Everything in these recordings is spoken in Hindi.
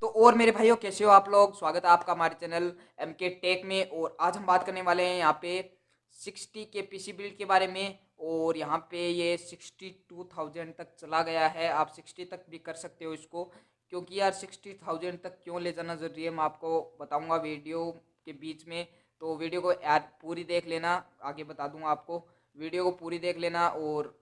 तो और मेरे भाइयों कैसे हो आप लोग। स्वागत है आपका हमारे चैनल एम के टेक में। और आज हम बात करने वाले हैं यहाँ पे 60 के पीसी बिल्ड के बारे में। और यहाँ पे ये 62,000 तक चला गया है। आप 60 तक भी कर सकते हो इसको, क्योंकि यार 60,000 तक क्यों ले जाना ज़रूरी है मैं आपको बताऊँगा वीडियो के बीच में। तो वीडियो को यार पूरी देख लेना, आगे बता दूँगा आपको। वीडियो को पूरी देख लेना और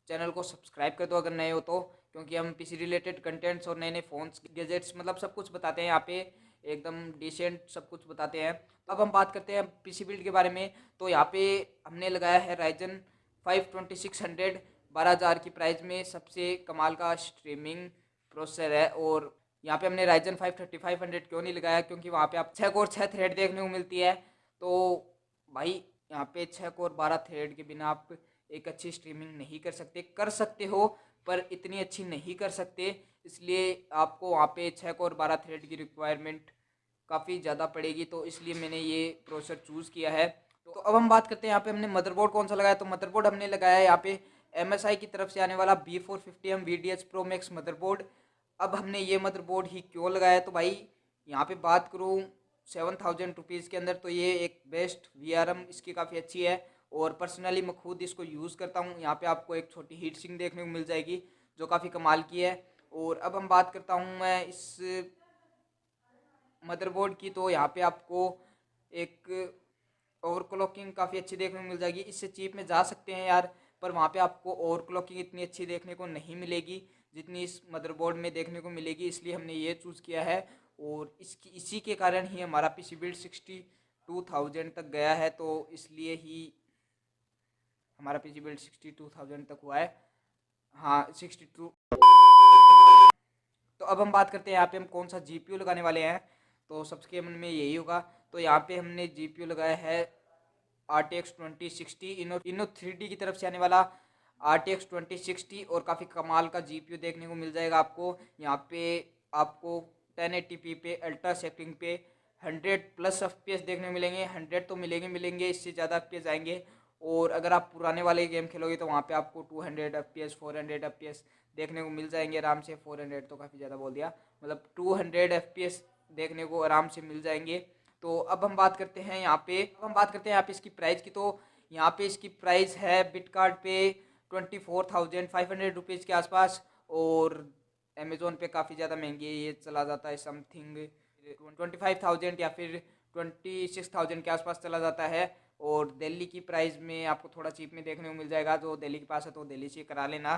चैनल को सब्सक्राइब कर दो अगर नए हो तो, क्योंकि हम पीसी रिलेटेड कंटेंट्स और नए नए फ़ोन्स गैजेट्स मतलब सब कुछ बताते हैं यहाँ पे, एकदम डिसेंट सब कुछ बताते हैं। तो अब हम बात करते हैं पीसी बिल्ड के बारे में। तो यहाँ पे हमने लगाया है राइजन 5 2600, 12,000 की प्राइस में सबसे कमाल का स्ट्रीमिंग प्रोसेसर है। और यहाँ पे हमने राइजन 5 3500 क्यों नहीं लगाया, क्योंकि वहाँ पे आप 6 कोर 6 थ्रेड देखने को मिलती है। तो भाई यहाँ पे 6 कोर 12 थ्रेड के बिना आप एक अच्छी स्ट्रीमिंग नहीं कर सकते हो, पर इतनी अच्छी नहीं कर सकते। इसलिए आपको वहाँ पे 6 कोर 12 थ्रेड की रिक्वायरमेंट काफ़ी ज़्यादा पड़ेगी, तो इसलिए मैंने ये प्रोसेसर चूज़ किया है। तो अब हम बात करते हैं यहाँ पे हमने मदरबोर्ड कौन सा लगाया। तो मदरबोर्ड हमने लगाया है यहाँ पे MSI की तरफ से आने वाला B450M VDH Pro Max motherboard. अब हमने ये मदरबोर्ड ही क्यों लगाया, तो भाई यहाँ पे बात करूँ 7,000 रुपीज़ के अंदर, तो ये एक बेस्ट VRM इसकी काफ़ी अच्छी है। और पर्सनली मैं खुद इसको यूज़ करता हूँ। यहाँ पे आपको एक छोटी हीट सिंक देखने को मिल जाएगी जो काफ़ी कमाल की है। और अब हम बात करता हूँ मैं इस मदरबोर्ड की। तो यहाँ पे आपको एक ओवरक्लॉकिंग काफ़ी अच्छी देखने को मिल जाएगी। इससे चीप में जा सकते हैं यार, पर वहाँ पे आपको ओवरक्लॉकिंग इतनी अच्छी देखने को नहीं मिलेगी जितनी इस मदरबोर्ड में देखने को मिलेगी, इसलिए हमने ये चूज़ किया है। और इसी के कारण ही हमारा पीसी बिल्ड 62,000 तक गया है। तो इसलिए ही हमारा पीसी बिल्ड 62,000 तक हुआ है। हाँ 62। तो अब हम बात करते हैं यहाँ पे हम कौन सा जीपीयू लगाने वाले हैं। तो सबके मन में यही होगा। तो यहाँ पे हमने जीपीयू लगाया है RTX 2060 इनो 3D की तरफ से आने वाला RTX 2060। और काफ़ी कमाल का जीपीयू देखने को मिल जाएगा आपको। यहाँ पे आपको 1080p पे अल्ट्रा सेटिंग पे 100+ FPS देखने को मिलेंगे। 100 तो मिलेंगे, इससे ज़्यादा FPS आएंगे। और अगर आप पुराने वाले गेम खेलोगे तो वहाँ पे आपको 200 FPS 400 FPS देखने को मिल जाएंगे आराम से। 400 तो काफ़ी ज़्यादा बोल दिया, मतलब 200 FPS देखने को आराम से मिल जाएंगे। तो अब हम बात करते हैं यहाँ पे इसकी प्राइस की। तो यहाँ पे इसकी प्राइस है बिट कार्ड पे 24,500 रुपीज़ के आसपास। और अमेज़ोन पे काफ़ी ज़्यादा महंगी है, ये चला जाता है समथिंग 25,000 या फिर 26,000 के आसपास चला जाता है। और दिल्ली की प्राइस में आपको थोड़ा चीप में देखने को मिल जाएगा। जो दिल्ली के पास है तो दिल्ली से करा लेना।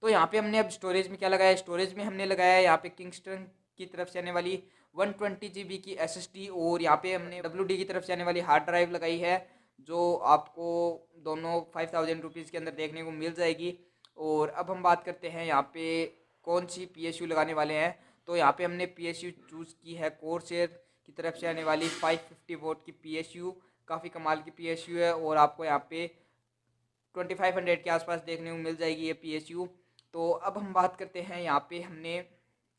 तो यहाँ पे हमने अब स्टोरेज में क्या लगाया है, स्टोरेज में हमने लगाया है यहाँ पे किंगस्टन की तरफ से आने वाली 120 GB की SSD। और यहाँ पे हमने WD की तरफ से आने वाली हार्ड ड्राइव लगाई है, जो आपको दोनों 5,000 रुपीज़ के अंदर देखने को मिल जाएगी। और अब हम बात करते हैं यहाँ पे कौन सी PSU लगाने वाले हैं। तो यहाँ पे हमने PSU चूज़ की है कोरसेर की तरफ से आने वाली 550 W की PSU। काफ़ी कमाल की PSU है और आपको यहाँ पे 2500 के आसपास देखने को मिल जाएगी ये PSU। तो अब हम बात करते हैं यहाँ पे हमने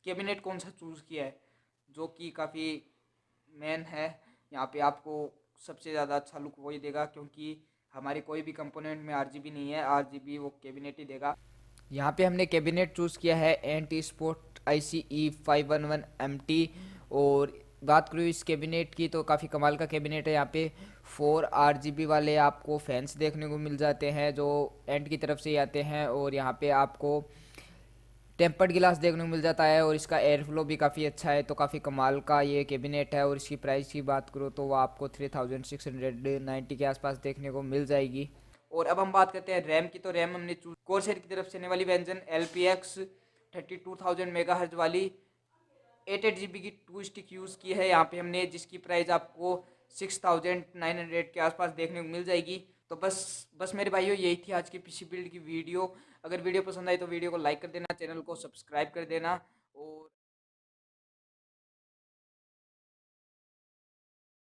कैबिनेट कौन सा चूज़ किया है, जो कि काफ़ी मेन है। यहाँ पे आपको सबसे ज़्यादा अच्छा लुक वही देगा, क्योंकि हमारे कोई भी कंपोनेंट में RGB नहीं है, RGB वो कैबिनेट ही देगा। यहाँ पे हमने कैबिनेट चूज़ किया है एंटी स्पोर्ट ICE 511MT। और बात करूँ इस कैबिनेट की तो काफ़ी कमाल का कैबिनेट है। यहाँ पे 4 RGB वाले आपको फैंस देखने को मिल जाते हैं जो एंड की तरफ से ही आते हैं। और यहाँ पे आपको टेम्पर्ड गिलास देखने को मिल जाता है और इसका एयर फ्लो भी काफ़ी अच्छा है। तो काफ़ी कमाल का ये कैबिनेट है। और इसकी प्राइस की बात करूँ तो वो आपको 3,690 के आसपास देखने को मिल जाएगी। और अब हम बात करते हैं रैम की। तो रैम हमने चूज कोरसेर की तरफ से आने वाली व्यंजन LPX 32,000 MHz वाली 8 8 GB की 2 स्टिक यूज़ की है यहाँ पे हमने, जिसकी प्राइस आपको 6,900 के आसपास देखने को मिल जाएगी। तो बस मेरे भाइयों यही थी आज की पीसी बिल्ड की वीडियो। अगर वीडियो पसंद आई तो वीडियो को लाइक कर देना, चैनल को सब्सक्राइब कर देना। और